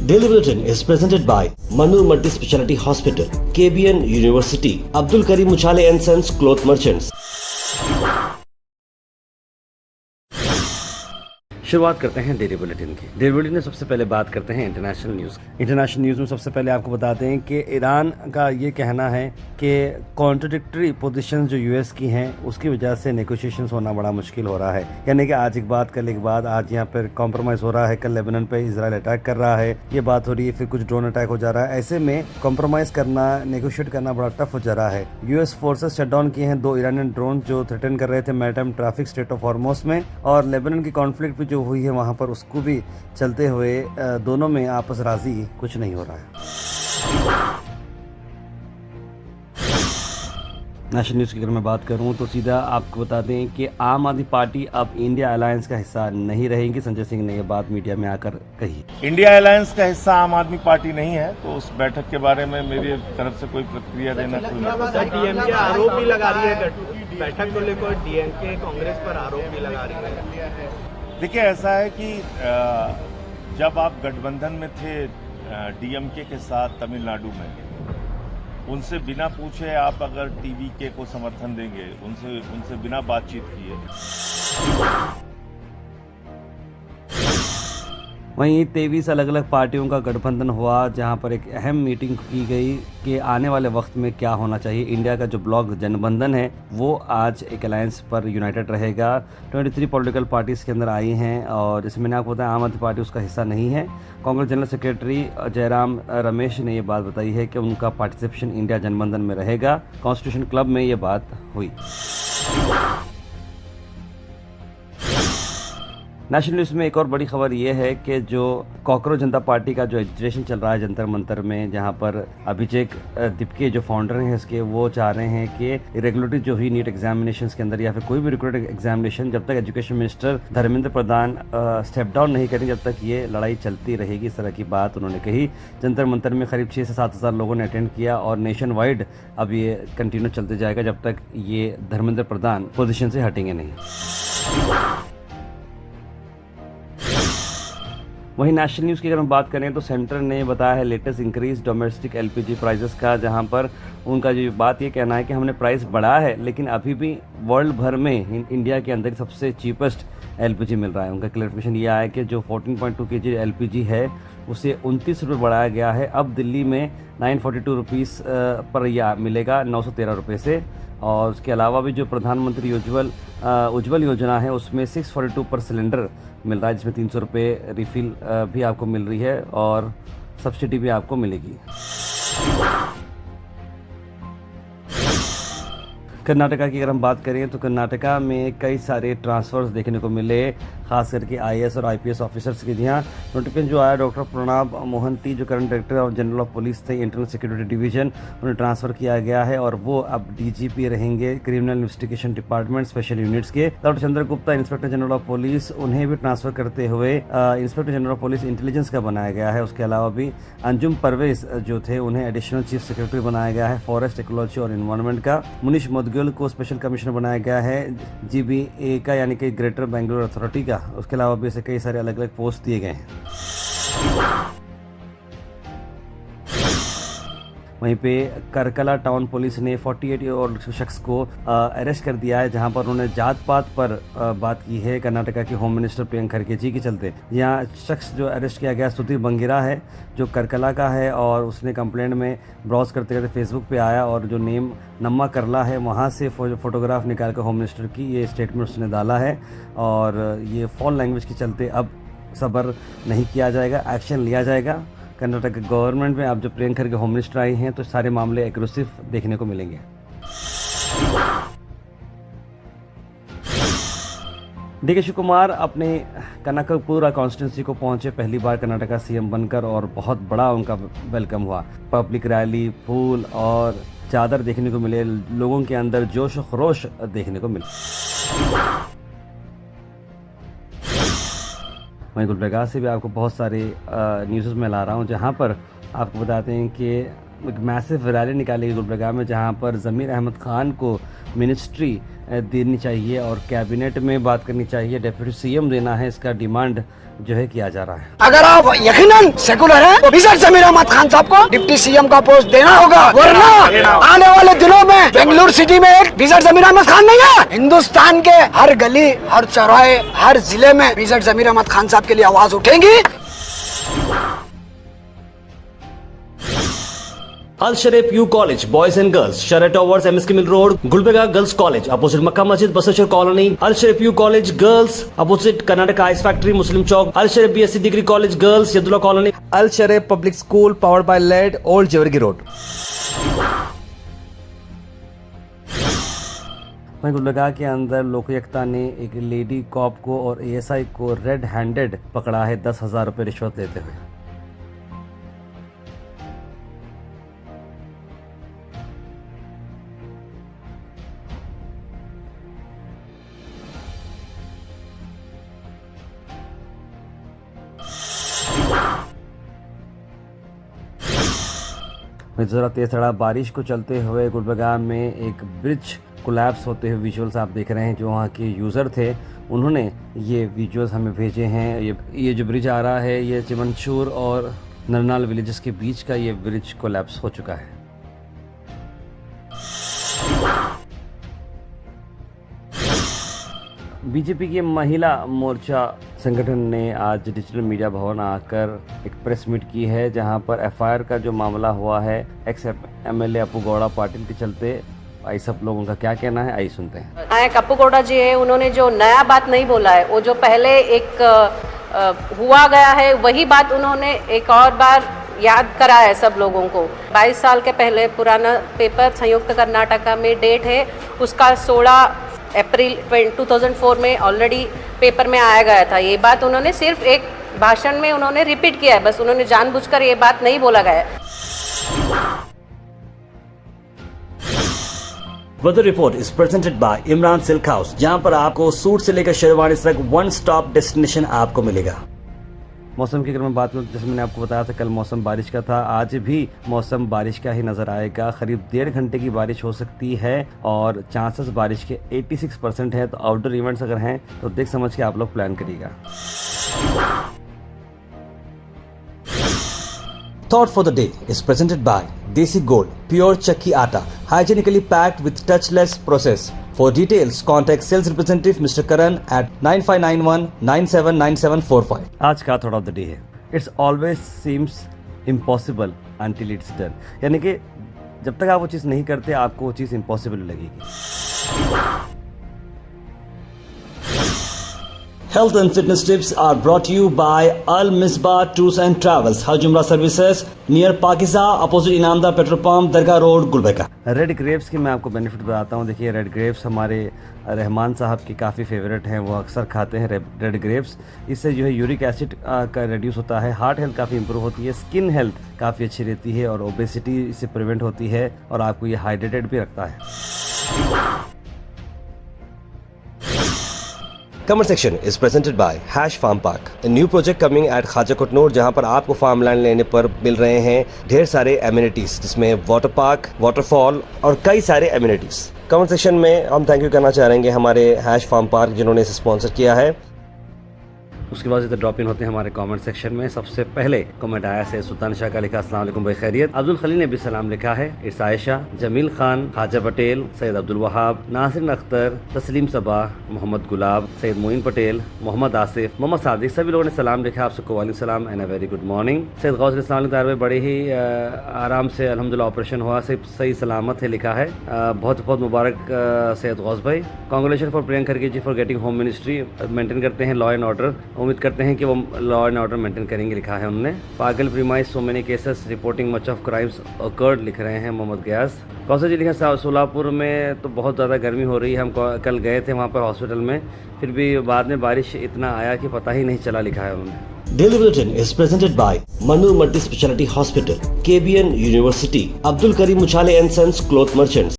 Daily Bulletin is presented by Manur Multi Speciality Hospital, KBN University, Abdul Karim Uchale and Sons Cloth Merchants. शुरुआत करते हैं daily bulletin की। Daily bulletin में सबसे पहले बात करते हैं इंटरनेशनल न्यूज़। इंटरनेशनल न्यूज़ में सबसे पहले आपको बता दें कि ईरान का ये कहना है कि कॉन्ट्रडिक्टरी पोजीशंस जो यूएस की हैं उसकी वजह से नेगोशिएशंस होना बड़ा मुश्किल हो रहा है। यानी कि आज एक बात कल एक बात, आज यहाँ पर कॉम्प्रोमाइज़ हो रहा है, कल लेबनान पे इजराइल अटैक कर रहा है, ये बात हो रही है, फिर कुछ ड्रोन अटैक हो जा रहा है। ऐसे में कॉम्प्रोमाइज़ करना, नेगोशिएट करना बड़ा टफ हो जा रहा है। यूएस फोर्सेस शट डाउन किए हैं 2 ईरानियन ड्रोन जो थ्रेटन कर रहे थे maritime traffic straight of Hormuz में, और लेबनान की कॉन्फ्लिक्ट भी जो हुई है वहाँ पर उसको भी चलते हुए दोनों में आपस राजी कुछ नहीं हो रहा है। नेशनल न्यूज़ की अगर मैं बात करूं तो सीधा आपको बता दें कि आम आदमी पार्टी अब इंडिया अलायंस का हिस्सा नहीं रहेगी। संजय सिंह ने यह बात मीडिया में आकर कही। इंडिया अलायंस का हिस्सा आम आदमी पार्टी नहीं है, तो उस बैठक के बारे में मेरी तरफ से कोई प्रतिक्रिया देना डीएमके आरोप भी लगा रही है, बैठक को लेकर डीएमके कांग्रेस पर आरोप भी लगा रही है। देखिए, ऐसा है कि जब आप गठबंधन में थे डीएमके के साथ तमिलनाडु में, उनसे बिना पूछे आप अगर टीवीके को समर्थन देंगे, उनसे बिना बातचीत किए। वहीं 23 अलग अलग पार्टियों का गठबंधन हुआ, जहां पर एक अहम मीटिंग की गई कि आने वाले वक्त में क्या होना चाहिए। इंडिया का जो ब्लॉक जनबंधन है वो आज एक अलायंस पर यूनाइटेड रहेगा। 23 पॉलिटिकल पार्टीज़ के अंदर आई हैं और इसमें मैंने आपको बताया आम आदमी पार्टी उसका हिस्सा नहीं है। कांग्रेस जनरल सेक्रेटरी जयराम रमेश ने ये बात बताई है कि उनका पार्टिसिपेशन इंडिया जनबंधन में रहेगा। कॉन्स्टिट्यूशन क्लब में ये बात हुई। नेशनल न्यूज़ में एक और बड़ी खबर ये है कि जो कॉकरोच जनता पार्टी का जो एजिटेशन चल रहा है जंतर मंतर में, जहां पर अभिषेक दिपके जो फाउंडर हैं इसके, वो चाह रहे हैं कि रेगुलेटरी जो हुई नीट एग्जामिनेशन के अंदर या फिर कोई भी रिक्रूटेड एग्जामिनेशन, जब तक education minister Dharmendra Pradhan step down नहीं करेंगे, जब तक ये लड़ाई चलती रहेगी। इस तरह की बात उन्होंने कही। जंतर मंतर में करीब 6 से 7 हज़ार लोगों ने अटेंड किया और नेशन वाइड अब ये कंटिन्यू चलते जाएगा जब तक ये धर्मेंद्र प्रधान पोजिशन से हटेंगे नहीं। वहीं नेशनल न्यूज़ की अगर हम बात करें तो सेंटर ने बताया है latest increase domestic LPG prices का, जहां पर उनका जो बात ये कहना है कि हमने प्राइस बढ़ाया है लेकिन अभी भी वर्ल्ड भर में इंडिया के अंदर सबसे चीपेस्ट एलपीजी मिल रहा है। उनका क्लैरिफिकेशन ये आया कि जो 14.2 kg एलपीजी है उसे 29 रुपये बढ़ाया गया है। अब दिल्ली में 942 रुपीज़ पर यह मिलेगा 913 रुपये से। और उसके अलावा भी जो प्रधानमंत्री उज्ज्वल योजना है उसमें 642 पर सिलेंडर मिल रहा है, जिसमें 300 रुपये रिफ़िल भी आपको मिल रही है और सब्सिडी भी आपको मिलेगी। कर्नाटका की अगर हम बात करें तो कर्नाटका में कई सारे ट्रांसफ़र्स देखने को मिले, खास करके आईएएस और आईपीएस ऑफिसर्स के। जहाँ नोटिफिकेशन जो आया, डॉक्टर प्रणब मोहंती जो current director of general of police थे इंटरनल सिक्योरिटी डिवीजन, उन्हें ट्रांसफ़र किया गया है और वो अब डीजीपी रहेंगे criminal investigation department special units के। Doctor Chandra Gupta inspector general of police, उन्हें भी ट्रांसफ़र करते हुए inspector general of police intelligence का बनाया गया है। उसके अलावा भी अंजुम परवेज जो थे उन्हें एडिशनल चीफ सेक्रेटरी बनाया गया है फॉरेस्ट इकोलॉजी और इन्वायरमेंट का। मुनीश मुदगिल को स्पेशल कमिश्नर बनाया गया है जीबीए का, यानी कि ग्रेटर बेंगलुरु अथॉरिटी का। उसके अलावा भी ऐसे कई सारे अलग अलग पोस्ट दिए गए हैं। वहीं पे करकला टाउन पुलिस ने 48 ईयर ओल्ड शख्स को अरेस्ट कर दिया है, जहां पर उन्होंने जात पात पर बात की है कर्नाटका की होम मिनिस्टर प्रियंका खड़गे जी के चलते। यहाँ शख्स जो अरेस्ट किया गया सुधीर बंगिरा है जो करकला का है और उसने कंप्लेंट में ब्राउज करते करते फेसबुक पे आया और जो नेम नम्मा करला है वहाँ से फोटोग्राफ निकाल कर होम मिनिस्टर की ये स्टेटमेंट उसने डाला है। और ये फॉल लैंग्वेज के चलते अब सब्र नहीं किया जाएगा, एक्शन लिया जाएगा। कर्नाटक गवर्नमेंट में अब जो प्रियंका खड़गे होम मिनिस्टर आई हैं तो सारे मामले एग्रेसिव देखने को मिलेंगे। डीके शिव कुमार अपने कनकपुरा कॉन्स्टिट्यूंसी को पहुंचे पहली बार कर्नाटका सीएम बनकर और बहुत बड़ा उनका वेलकम हुआ। पब्लिक रैली, फूल और चादर देखने को मिले, लोगों के अंदर जोश और खरोश देखने को मिले। वहीं गुलबर्गा से भी आपको बहुत सारे न्यूज़ में ला रहा हूँ, जहाँ पर आपको बताते हैं कि एक मैसिव रैली निकाली गई गुलबर्गा में, जहां पर ज़मीर अहमद खान को मिनिस्ट्री देनी चाहिए और कैबिनेट में बात करनी चाहिए, डेप्यूटी सीएम देना है, इसका डिमांड जो है किया जा रहा है। अगर आप यकीनन सेकुलर हैं तो विजय ज़मीर अहमद खान साहब को डिप्टी सीएम का पोस्ट देना होगा, वरना आने वाले दिनों में बेंगलुरु सिटी में एक विजय ज़मीर अहमद खान नहीं है। हिंदुस्तान के हर गली, हर चौराहे, हर जिले में विजय ज़मीर अहमद खान साहब के लिए आवाज उठेंगी। Al Sharif U College, Boys and Girls, Sharia Towers, MSK Mill Road, Gulbarga Girls College, opposite Makkah Masjid, Basachar Colony. Al Sharif U College Girls, opposite Karnataka Ice Factory, Muslim Chowk. Al Sharif BSc Degree College Girls, Yadullah Colony. Al Sharif Public School, powered by LED, Old Jewargi Road. वहीं गुलबर्गा के अंदर लोकायुक्ता ने एक lady corp को और ASI को red handed पकड़ा है 10,000 रुपये रिश्वत लेते हुए। ज़रा तेज तड़ा बारिश को चलते हुए गुलबर्गा में एक ब्रिज कोलैप्स होते हुए विजुअल्स आप देख रहे हैं। जो वहाँ के यूज़र थे उन्होंने ये विजुअल्स हमें भेजे हैं। ये जो ब्रिज आ रहा है ये चिमनचूर और नरनाल विलेजेस के बीच का ये ब्रिज कोलैप्स हो चुका है। बीजेपी के महिला मोर्चा संगठन ने आज डिजिटल मीडिया भवन आकर एक प्रेस मीट की है, जहां पर एफआईआर का जो मामला हुआ है एक्स एमएलए अप्पू गौड़ा पाटिल के चलते। आई सब लोगों का क्या कहना है, आई सुनते हैं। नायक अप्पू गौड़ा जी है, उन्होंने जो नया बात नहीं बोला है, वो जो पहले एक हुआ गया है वही बात उन्होंने एक और बार याद कराया है सब लोगों को। 22 साल के पहले पुराना पेपर संयुक्त कर्नाटका में डेट है उसका 16 अप्रैल 2004 में ऑलरेडी पेपर में आया गया था। ये बात उन्होंने सिर्फ एक भाषण में उन्होंने रिपीट किया है, बस उन्होंने जानबूझकर ये बात नहीं बोला गया है। Weather report is presented by Imran Silk House, जहां पर आपको सूट से लेकर शेरवानी तक वन स्टॉप डेस्टिनेशन आपको मिलेगा। मौसम की अगर मैं बात करूँ, जैसे मैंने आपको बताया था कल मौसम बारिश का था, आज भी मौसम बारिश का ही नज़र आएगा। करीब 1.5 घंटे की बारिश हो सकती है और चांसेस बारिश के 86% है। तो आउटडोर इवेंट्स अगर हैं तो देख समझ के आप लोग प्लान करिएगा। Thought for the day is presented by Desi Gold, pure chakki atta, hygienically packed with touchless process. For details, contact sales representative Mr. Karan at 9591 979745. आज का थॉट ऑफ द डे है, it's always seems impossible until it's done. यानी कि जब तक आप वो चीज़ नहीं करते आपको वो चीज़ इम्पॉसिबल लगेगी। Health and fitness tips are brought to you by Al Misbah Tours and Travels, Hajj Umrah Services, near Pakiza, opposite Inamda Petrol Pump, Dargah Road, Gulbarga. Red grapes की मैं आपको बेनिफिट बताता हूँ। देखिए रेड ग्रेप्स हमारे रहमान साहब की काफ़ी फेवरेट हैं, वो अक्सर खाते हैं रेड ग्रेप्स। इससे जो है यूरिक एसिड का रिड्यूस होता है, हार्ट हेल्थ काफ़ी इंप्रूव होती है, स्किन हेल्थ काफ़ी अच्छी रहती है और ओबेसिटी इससे प्रिवेंट होती है और आपको ये हाइड्रेटेड भी रखता है। Comment section is presented by Hash Farm Park, a new project coming at Khaja Kotnoor, जहां पर आपको फार्म लैंड लेने पर मिल रहे हैं ढेर सारे एमिनिटीज, जिसमें वाटर पार्क, वाटरफॉल और कई सारे एमिनिटीज। कमेंट सेक्शन में हम थैंक यू करना चाहेंगे हमारे हैश फार्म पार्क जिन्होंने इसे स्पॉन्सर किया है। उसके बाद इधर ड्रॉप इन होते हैं हमारे कमेंट सेक्शन में। सबसे पहले कमेंट आया है सुल्तान शाह का, लिखा अस्सलाम वालेकुम भाई खैरियत। अब्दुल खलील ने भी सलाम लिखा है। इट्स आयशा, जमील खान, खाजा पटेल, सैयद अब्दुल वहाब, नासिर अख्तर, तस्लीम सबा, मोहम्मद गुलाब, सैयद मोइन पटेल, मोहम्मद आसिफ, मोहम्मद सादिक, सभी लोगों ने सलाम लिखा। आप सबको वालेकुम सलाम and a very good morning. Syed Ghaus भाई बड़े ही आराम से अल्हम्दुलिल्लाह ऑपरेशन हुआ, सही सलामत है लिखा है। बहुत बहुत मुबारक सैयद गौस भाई। Congratulation for Priyanka Kharge ji for getting home ministry. Maintain करते हैं लॉ एंड ऑर्डर, उम्मीद करते हैं कि वो लॉ एंड ऑर्डर मेंटेन करेंगे लिखा है उन्होंने। पागल premise so many cases reporting much of crimes occurred लिख रहे हैं मोहम्मद गयास। कौशल जी लिखा सोलापुर में तो बहुत ज़्यादा गर्मी हो रही है, हम कल गए थे वहाँ पर हॉस्पिटल में, फिर भी बाद में बारिश इतना आया कि पता ही नहीं चला लिखा है उन्होंने। Daily Bulletin is presented by Manur Multi Speciality Hospital, KBN University, Abdul Karim Muchale and Sons Cloth Merchants.